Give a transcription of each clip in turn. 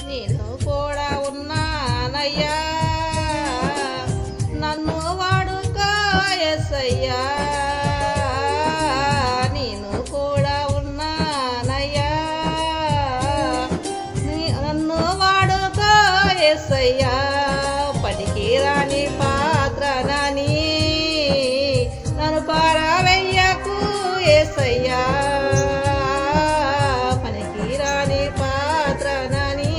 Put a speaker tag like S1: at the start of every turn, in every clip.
S1: నేను కూడా ఉన్నానయ్యా, నన్ను వాడుకో యేసయ్యా. నేను కూడా ఉన్నానయ్యా, నన్ను వాడుకో యేసయ్యా. పనికి రాని పాత్రనని నన్ను పారవెయ్యకు యేసయ్యా. పనికి రాని పాత్రనని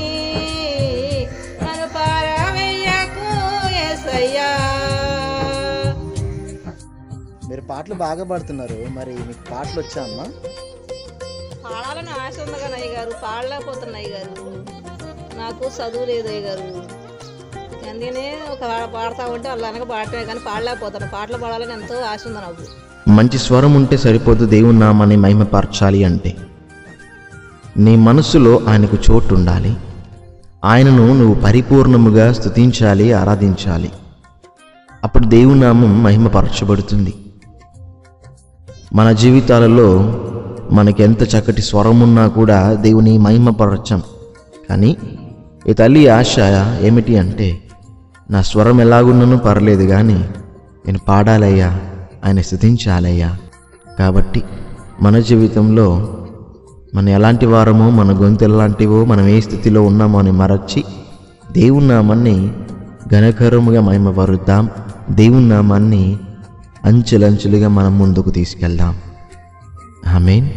S1: నన్ను పారవెయ్యకు యేసయ్యా.
S2: మీరు పాటలు బాగా పాడుతున్నారు, మరి మీకు పాటలు వచ్చా అమ్మా?
S1: పాడాలని ఆశ ఉంది కానీ అయ్య గారు పాడలేకపోతున్నాయి గారు. నాకు చదువు లేదు అయ్య గారు. అందుకనే ఒక పాడతా ఉంటే వాళ్ళు అనగా పాడటమే కానీ పాడలేకపోతాను. పాటలు పాడాలని ఎంతో ఆశ ఉంది నాకు.
S3: మంచి స్వరం ఉంటే సరిపోదు దేవుని నామాన్ని మహిమపరచాలి అంటే. నీ మనసులో ఆయనకు చోటు ఉండాలి. ఆయనను నువ్వు పరిపూర్ణముగా స్తుతించాలి, ఆరాధించాలి. అప్పుడు దేవుని నామం మహిమపరచబడుతుంది. మన జీవితాలలో మనకెంత చక్కటి స్వరం ఉన్నా కూడా దేవుని మహిమపరచం. కానీ ఈ తల్లి ఆశ ఏమిటి అంటే, నా స్వరం ఎలాగున్నానో పర్లేదు కానీ నేను పాడాలయ్యా, ఆయన స్తుతించాలయ్యా. కాబట్టి మన జీవితంలో మనం ఎలాంటి వారమో, మన గొంతు ఎలాంటివో, మనం ఏ స్థితిలో ఉన్నామో అని మరచి దేవుని నామాన్ని ఘనకరముగా మహిమపరుద్దాం. దేవుని నామాన్ని అంచెలంచెలుగా మనం ముందుకు తీసుకెళ్దాం. ఆమేన్.